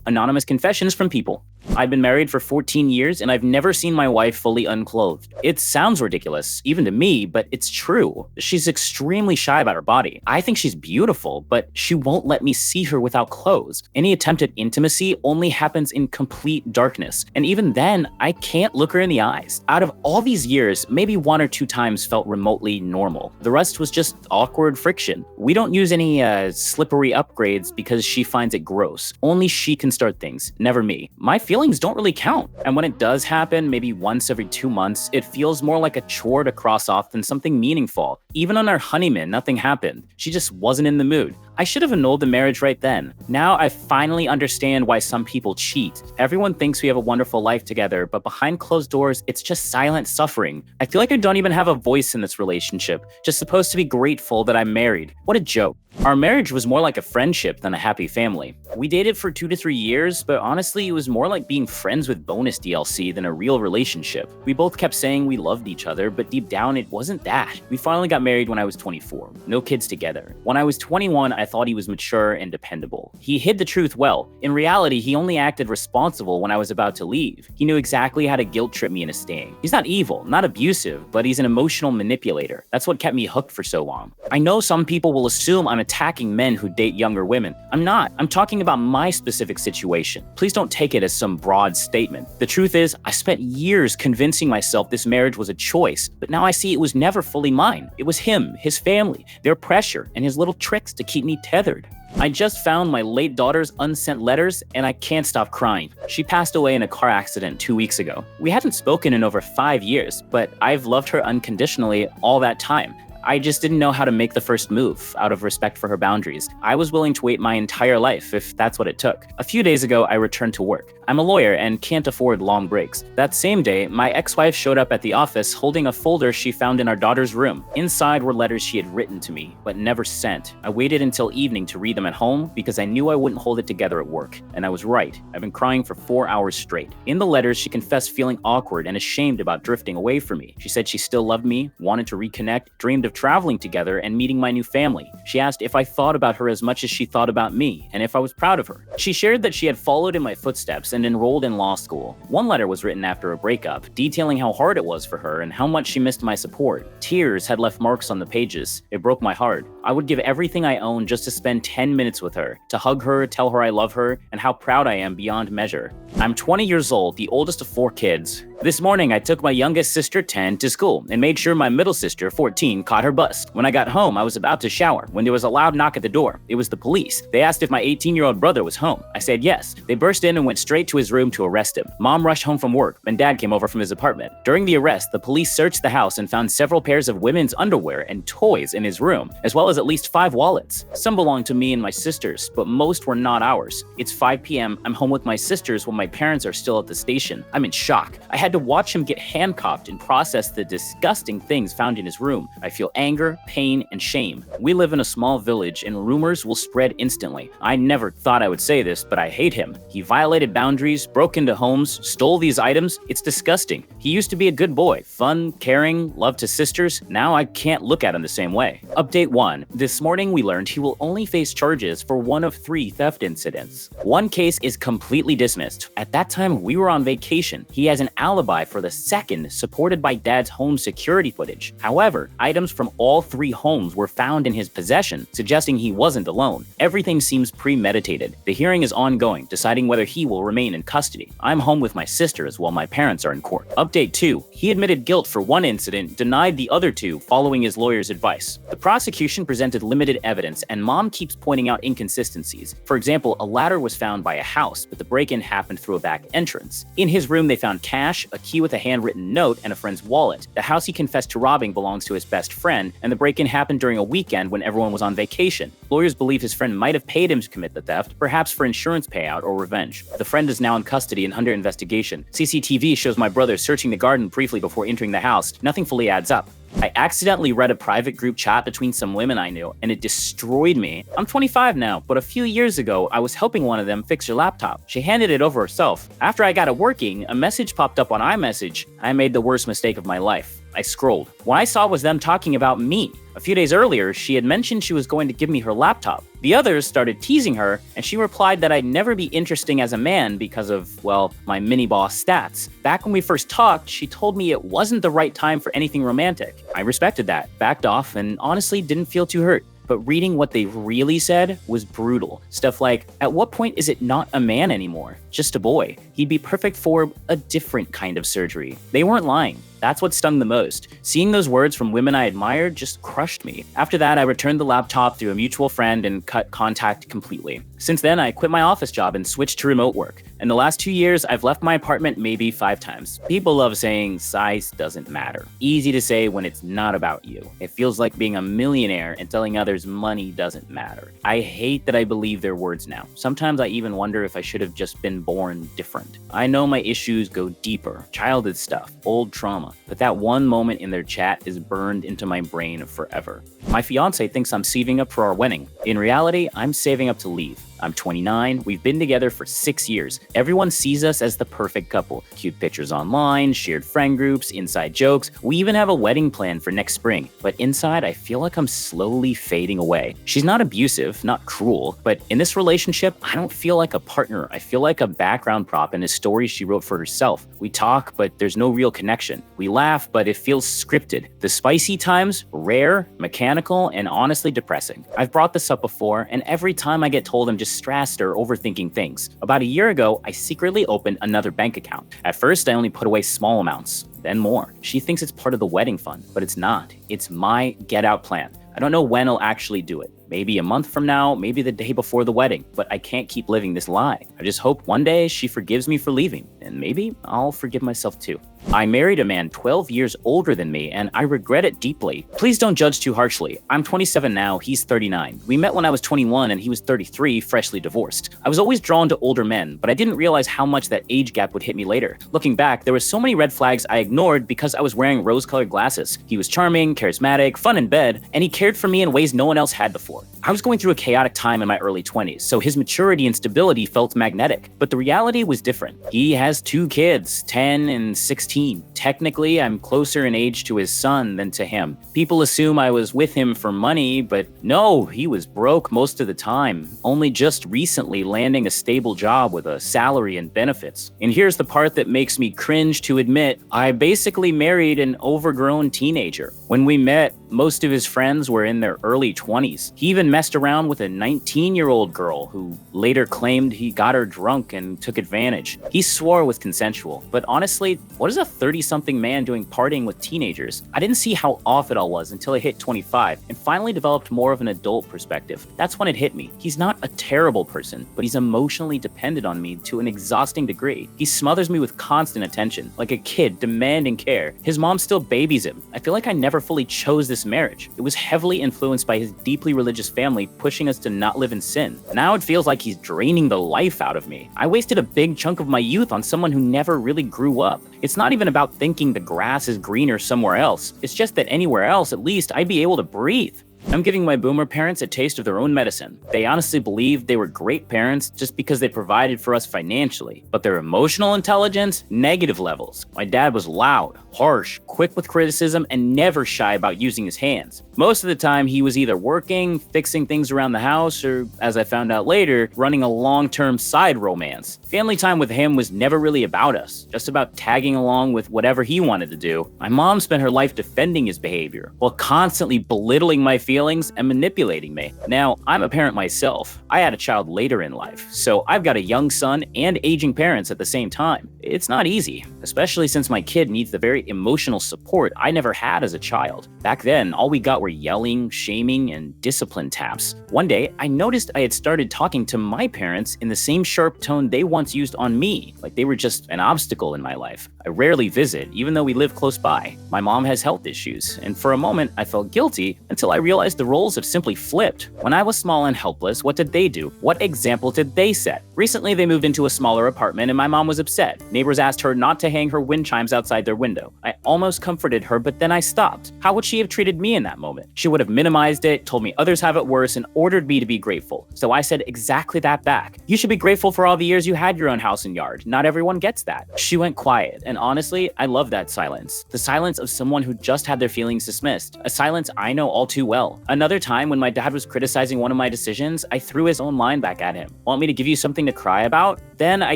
Anonymous confessions from people. I've been married for 14 years and I've never seen my wife fully unclothed. It sounds ridiculous, even to me, but it's true. She's extremely shy about her body. I think she's beautiful, but she won't let me see her without clothes. Any attempt at intimacy only happens in complete darkness, and even then, I can't look her in the eyes. Out of all these years, maybe 1 or 2 times felt remotely normal. The rest was just awkward friction. We don't use any slippery upgrades because she finds it gross. Only she can start things, never me. My feelings don't really count. And when it does happen, maybe once every 2 months, it feels more like a chore to cross off than something meaningful. Even on our honeymoon, nothing happened. She just wasn't in the mood. I should have annulled the marriage right then. Now I finally understand why some people cheat. Everyone thinks we have a wonderful life together, but behind closed doors, it's just silent suffering. I feel like I don't even have a voice in this relationship, just supposed to be grateful that I'm married. What a joke. Our marriage was more like a friendship than a happy family. We dated for 2 to 3 years, but honestly, it was more like being friends with bonus DLC than a real relationship. We both kept saying we loved each other, but deep down, it wasn't that. We finally got married when I was 24. No kids together. When I was 21, I thought he was mature and dependable. He hid the truth well. In reality, he only acted responsible when I was about to leave. He knew exactly how to guilt trip me into staying. He's not evil, not abusive, but he's an emotional manipulator. That's what kept me hooked for so long. I know some people will assume I'm attacking men who date younger women. I'm not. I'm talking about my specific situation. Please don't take it as some broad statement. The truth is, I spent years convincing myself this marriage was a choice, but now I see it was never fully mine. It was him, his family, their pressure, and his little tricks to keep me tethered. I just found my late daughter's unsent letters and I can't stop crying. She passed away in a car accident 2 weeks ago. We hadn't spoken in over 5 years, but I've loved her unconditionally all that time. I just didn't know how to make the first move out of respect for her boundaries. I was willing to wait my entire life if that's what it took. A few days ago, I returned to work. I'm a lawyer and can't afford long breaks. That same day, my ex-wife showed up at the office holding a folder she found in our daughter's room. Inside were letters she had written to me, but never sent. I waited until evening to read them at home because I knew I wouldn't hold it together at work. And I was right. I've been crying for 4 hours straight. In the letters, she confessed feeling awkward and ashamed about drifting away from me. She said she still loved me, wanted to reconnect, dreamed of traveling together and meeting my new family. She asked if I thought about her as much as she thought about me, and if I was proud of her. She shared that she had followed in my footsteps and enrolled in law school. One letter was written after a breakup, detailing how hard it was for her and how much she missed my support. Tears had left marks on the pages. It broke my heart. I would give everything I own just to spend 10 minutes with her, to hug her, tell her I love her, and how proud I am beyond measure. I'm 20 years old, the oldest of 4 kids. This morning, I took my youngest sister, 10, to school and made sure my middle sister, 14, caught her bus. When I got home, I was about to shower when there was a loud knock at the door. It was the police. They asked if my 18-year-old brother was home. I said yes. They burst in and went straight to his room to arrest him. Mom rushed home from work, and Dad came over from his apartment. During the arrest, the police searched the house and found several pairs of women's underwear and toys in his room, as well as at least 5 wallets. Some belonged to me and my sisters, but most were not ours. It's 5 p.m. I'm home with my sisters while my parents are still at the station. I'm in shock. I had to watch him get handcuffed and process the disgusting things found in his room. I feel anger, pain, and shame. We live in a small village and rumors will spread instantly. I never thought I would say this, but I hate him. He violated boundaries, broke into homes, stole these items. It's disgusting. He used to be a good boy, fun, caring, loved his sisters. Now I can't look at him the same way. Update 1. This morning we learned he will only face charges for 1 of 3 theft incidents. 1 case is completely dismissed. At that time, we were on vacation. He has an alibi for the second, supported by Dad's home security footage. However, items from all 3 homes were found in his possession, suggesting he wasn't alone. Everything seems premeditated. The hearing is ongoing, deciding whether he will remain in custody. I'm home with my sisters while my parents are in court. Update 2. He admitted guilt for 1 incident, denied the other 2 following his lawyer's advice. The prosecution presented limited evidence, and Mom keeps pointing out inconsistencies. For example, a ladder was found by a house, but the break-in happened through a back entrance. In his room, they found cash, a key with a handwritten note, and a friend's wallet. The house he confessed to robbing belongs to his best friend, and the break-in happened during a weekend when everyone was on vacation. Lawyers believe his friend might have paid him to commit the theft, perhaps for insurance payout or revenge. The friend is now in custody and under investigation. CCTV shows my brother searching the garden briefly before entering the house. Nothing fully adds up. I accidentally read a private group chat between some women I knew, and it destroyed me. I'm 25 now, but a few years ago, I was helping one of them fix her laptop. She handed it over herself. After I got it working, a message popped up on iMessage. I made the worst mistake of my life. I scrolled. What I saw was them talking about me. A few days earlier, she had mentioned she was going to give me her laptop. The others started teasing her, and she replied that I'd never be interesting as a man because of, well, my mini-boss stats. Back when we first talked, she told me it wasn't the right time for anything romantic. I respected that, backed off, and honestly didn't feel too hurt. But reading what they really said was brutal. Stuff like, at what point is it not a man anymore? Just a boy. He'd be perfect for a different kind of surgery. They weren't lying. That's what stung the most. Seeing those words from women I admired just crushed me. After that, I returned the laptop through a mutual friend and cut contact completely. Since then, I quit my office job and switched to remote work. In the last 2 years, I've left my apartment maybe 5 times. People love saying size doesn't matter. Easy to say when it's not about you. It feels like being a millionaire and telling others money doesn't matter. I hate that I believe their words now. Sometimes I even wonder if I should have just been born different. I know my issues go deeper, childhood stuff, old trauma, but that one moment in their chat is burned into my brain forever. My fiance thinks I'm saving up for our wedding. In reality, I'm saving up to leave. I'm 29, we've been together for 6 years. Everyone sees us as the perfect couple. Cute pictures online, shared friend groups, inside jokes. We even have a wedding plan for next spring. But inside, I feel like I'm slowly fading away. She's not abusive, not cruel, but in this relationship, I don't feel like a partner. I feel like a background prop in a story she wrote for herself. We talk, but there's no real connection. We laugh, but it feels scripted. The spicy times, rare, mechanical, and honestly depressing. I've brought this up before, and every time I get told I'm just stressed or overthinking things. About a year ago, I secretly opened another bank account. At first, I only put away small amounts, then more. She thinks it's part of the wedding fund, but it's not. It's my get out plan. I don't know when I'll actually do it. Maybe a month from now, maybe the day before the wedding, but I can't keep living this lie. I just hope one day she forgives me for leaving, and maybe I'll forgive myself too. I married a man 12 years older than me, and I regret it deeply. Please don't judge too harshly. I'm 27 now, he's 39. We met when I was 21 and he was 33, freshly divorced. I was always drawn to older men, but I didn't realize how much that age gap would hit me later. Looking back, there were so many red flags I ignored because I was wearing rose-colored glasses. He was charming, charismatic, fun in bed, and he cared for me in ways no one else had before. I was going through a chaotic time in my early 20s, so his maturity and stability felt magnetic. But the reality was different. He has 2 kids, 10 and 16. Technically, I'm closer in age to his son than to him. People assume I was with him for money, but no, he was broke most of the time, only just recently landing a stable job with a salary and benefits. And here's the part that makes me cringe to admit, I basically married an overgrown teenager. When we met, most of his friends were in their early 20s. He even messed around with a 19-year-old girl who later claimed he got her drunk and took advantage. He swore it was consensual, but honestly, what is a 30-something man doing partying with teenagers? I didn't see how off it all was until I hit 25 and finally developed more of an adult perspective. That's when it hit me. He's not a terrible person, but he's emotionally dependent on me to an exhausting degree. He smothers me with constant attention, like a kid demanding care. His mom still babies him. I feel like I never fully chose this marriage. It was heavily influenced by his deeply religious family pushing us to not live in sin. Now it feels like he's draining the life out of me. I wasted a big chunk of my youth on someone who never really grew up. It's not even about thinking the grass is greener somewhere else. It's just that anywhere else, at least, I'd be able to breathe. I'm giving my boomer parents a taste of their own medicine. They honestly believed they were great parents just because they provided for us financially. But their emotional intelligence, negative levels. My dad was loud, harsh, quick with criticism, and never shy about using his hands. Most of the time, he was either working, fixing things around the house, or, as I found out later, running a long-term side romance. Family time with him was never really about us, just about tagging along with whatever he wanted to do. My mom spent her life defending his behavior, while constantly belittling my feelings and manipulating me. Now, I'm a parent myself. I had a child later in life, so I've got a young son and aging parents at the same time. It's not easy, especially since my kid needs the very emotional support I never had as a child. Back then, all we got were yelling, shaming, and discipline taps. One day, I noticed I had started talking to my parents in the same sharp tone they once used on me, like they were just an obstacle in my life. I rarely visit, even though we live close by. My mom has health issues, and for a moment, I felt guilty until I realized realized the roles have simply flipped. When I was small and helpless, what did they do? What example did they set? Recently, they moved into a smaller apartment and my mom was upset. Neighbors asked her not to hang her wind chimes outside their window. I almost comforted her, but then I stopped. How would she have treated me in that moment? She would have minimized it, told me others have it worse, and ordered me to be grateful. So I said exactly that back. You should be grateful for all the years you had your own house and yard. Not everyone gets that. She went quiet, and honestly, I love that silence. The silence of someone who just had their feelings dismissed. A silence I know all too well. Another time when my dad was criticizing one of my decisions, I threw his own line back at him. Want me to give you something to cry about? Then I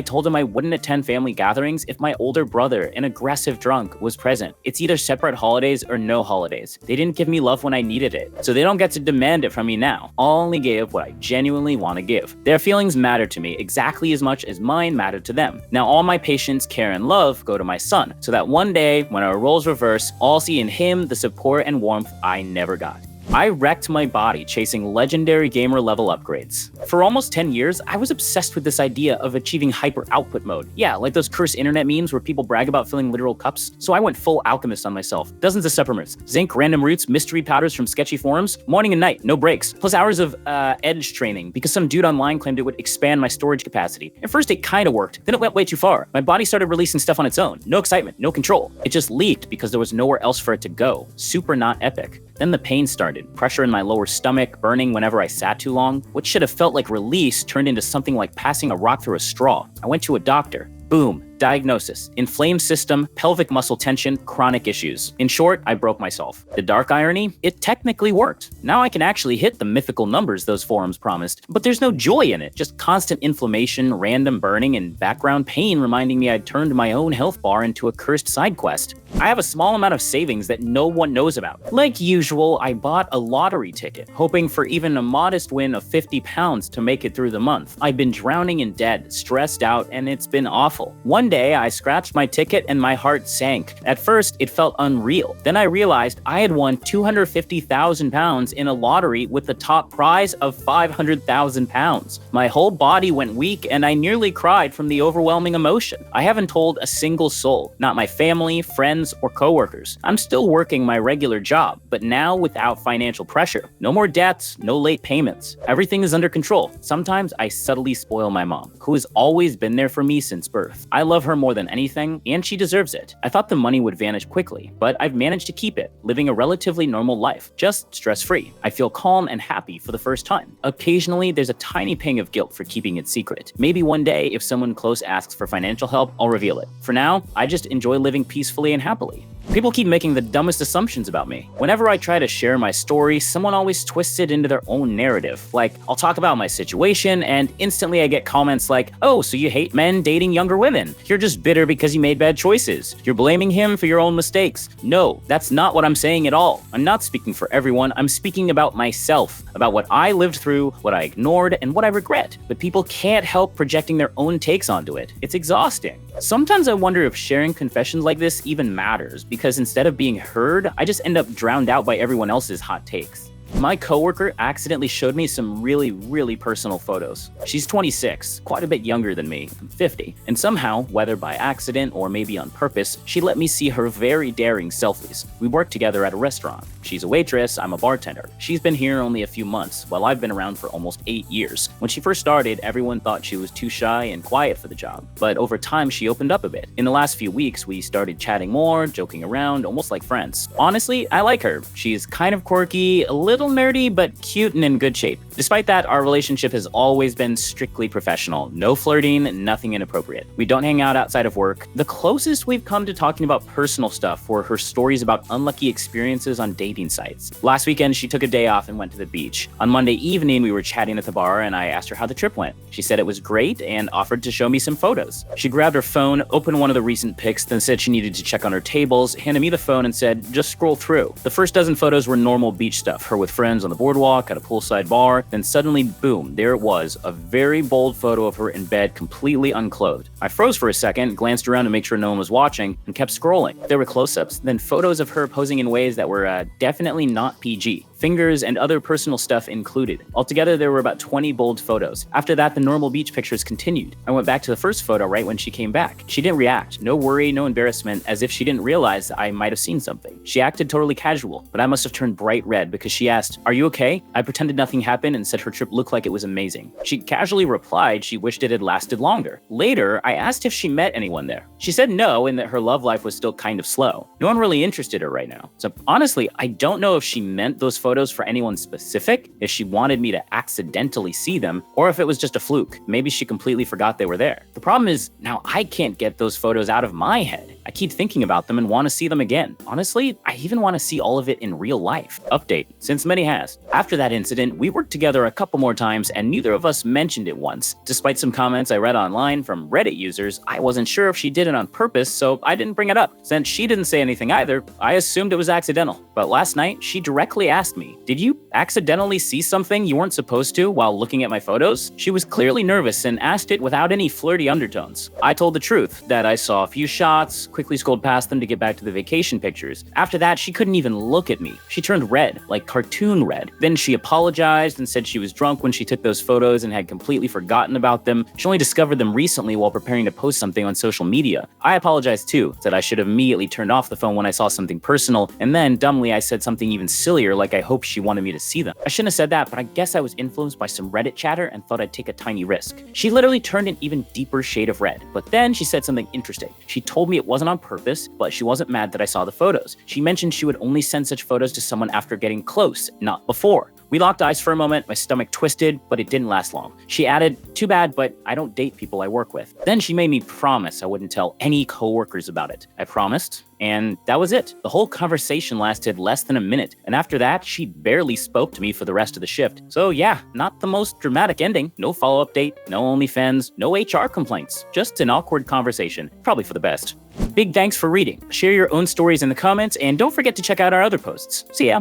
told him I wouldn't attend family gatherings if my older brother, an aggressive drunk, was present. It's either separate holidays or no holidays. They didn't give me love when I needed it, so they don't get to demand it from me now. I'll only give what I genuinely want to give. Their feelings matter to me exactly as much as mine matter to them. Now all my patience, care, and love go to my son, so that one day, when our roles reverse, I'll see in him the support and warmth I never got. I wrecked my body chasing legendary gamer level upgrades. For almost 10 years, I was obsessed with this idea of achieving hyper output mode. Yeah, like those cursed internet memes where people brag about filling literal cups. So I went full alchemist on myself. Dozens of supplements, zinc, random roots, mystery powders from sketchy forums, morning and night, no breaks, plus hours of edge training because some dude online claimed it would expand my storage capacity. At first it kinda worked, then it went way too far. My body started releasing stuff on its own. No excitement, no control. It just leaked because there was nowhere else for it to go. Super not epic. Then the pain started, pressure in my lower stomach, burning whenever I sat too long. What should have felt like release turned into something like passing a rock through a straw. I went to a doctor. Boom. Diagnosis: inflamed system, pelvic muscle tension, chronic issues. In short, I broke myself. The dark irony? It technically worked. Now I can actually hit the mythical numbers those forums promised, but there's no joy in it. Just constant inflammation, random burning, and background pain reminding me I'd turned my own health bar into a cursed side quest. I have a small amount of savings that no one knows about. Like usual, I bought a lottery ticket, hoping for even a modest win of 50 pounds to make it through the month. I've been drowning in debt, stressed out, and it's been awful. One day, I scratched my ticket and my heart sank. At first, it felt unreal. Then I realized I had won 250,000 pounds in a lottery with the top prize of 500,000 pounds. My whole body went weak and I nearly cried from the overwhelming emotion. I haven't told a single soul, not my family, friends, or coworkers. I'm still working my regular job, but now without financial pressure. No more debts, no late payments. Everything is under control. Sometimes I subtly spoil my mom, who has always been there for me since birth. I love her more than anything, and she deserves it. I thought the money would vanish quickly, but I've managed to keep it, living a relatively normal life, just stress-free. I feel calm and happy for the first time. Occasionally, there's a tiny pang of guilt for keeping it secret. Maybe one day, if someone close asks for financial help, I'll reveal it. For now, I just enjoy living peacefully and happily. People keep making the dumbest assumptions about me. Whenever I try to share my story, someone always twists it into their own narrative. Like, I'll talk about my situation, and instantly I get comments like, "Oh, so you hate men dating younger women. You're just bitter because you made bad choices. You're blaming him for your own mistakes." No, that's not what I'm saying at all. I'm not speaking for everyone. I'm speaking about myself, about what I lived through, what I ignored, and what I regret. But people can't help projecting their own takes onto it. It's exhausting. Sometimes I wonder if sharing confessions like this even matters, because instead of being heard, I just end up drowned out by everyone else's hot takes. My coworker accidentally showed me some really personal photos. She's 26, quite a bit younger than me, I'm 50, and somehow, whether by accident or maybe on purpose, she let me see her very daring selfies. We work together at a restaurant. She's a waitress, I'm a bartender. She's been here only a few months, while I've been around for almost 8 years. When she first started, everyone thought she was too shy and quiet for the job, but over time she opened up a bit. In the last few weeks, we started chatting more, joking around, almost like friends. Honestly, I like her. She's kind of quirky, a little nerdy, but cute and in good shape. Despite that, our relationship has always been strictly professional. No flirting, nothing inappropriate. We don't hang out outside of work. The closest we've come to talking about personal stuff were her stories about unlucky experiences on dating sites. Last weekend, she took a day off and went to the beach. On Monday evening, we were chatting at the bar and I asked her how the trip went. She said it was great and offered to show me some photos. She grabbed her phone, opened one of the recent pics, then said she needed to check on her tables, handed me the phone and said, "Just scroll through." The first dozen photos were normal beach stuff, her with friends on the boardwalk, at a poolside bar. Then suddenly, boom, there it was, a very bold photo of her in bed, completely unclothed. I froze for a second, glanced around to make sure no one was watching, and kept scrolling. There were close-ups, then photos of her posing in ways that were definitely not PG. fingers, and other personal stuff included. Altogether, there were about 20 bold photos. After that, the normal beach pictures continued. I went back to the first photo right when she came back. She didn't react. No worry, no embarrassment, as if she didn't realize I might have seen something. She acted totally casual, but I must have turned bright red because she asked, "Are you okay?" I pretended nothing happened and said her trip looked like it was amazing. She casually replied she wished it had lasted longer. Later, I asked if she met anyone there. She said no, and that her love life was still kind of slow. No one really interested her right now. So honestly, I don't know if she meant those photos for anyone specific, if she wanted me to accidentally see them, or if it was just a fluke. Maybe she completely forgot they were there. The problem is, now I can't get those photos out of my head. I keep thinking about them and want to see them again. Honestly, I even want to see all of it in real life. Update, since many has. After that incident, we worked together a couple more times and neither of us mentioned it once. Despite some comments I read online from Reddit users, I wasn't sure if she did it on purpose, so I didn't bring it up. Since she didn't say anything either, I assumed it was accidental. But last night, she directly asked me, "Did you accidentally see something you weren't supposed to while looking at my photos?" She was clearly nervous and asked it without any flirty undertones. I told the truth, that I saw a few shots, quickly scrolled past them to get back to the vacation pictures. After that, she couldn't even look at me. She turned red, like cartoon red. Then she apologized and said she was drunk when she took those photos and had completely forgotten about them. She only discovered them recently while preparing to post something on social media. I apologized too, said I should have immediately turned off the phone when I saw something personal, and then dumbly I said something even sillier like I hoped she wanted me to see them. I shouldn't have said that, but I guess I was influenced by some Reddit chatter and thought I'd take a tiny risk. She literally turned an even deeper shade of red, but then she said something interesting. She told me it wasn't on purpose, but she wasn't mad that I saw the photos. She mentioned she would only send such photos to someone after getting close, not before. We locked eyes for a moment, my stomach twisted, but it didn't last long. She added, "Too bad, but I don't date people I work with." Then she made me promise I wouldn't tell any coworkers about it. I promised, and that was it. The whole conversation lasted less than a minute, and after that, she barely spoke to me for the rest of the shift. So yeah, not the most dramatic ending. No follow-up date, no OnlyFans, no HR complaints. Just an awkward conversation. Probably for the best. Big thanks for reading. Share your own stories in the comments, and don't forget to check out our other posts. See ya!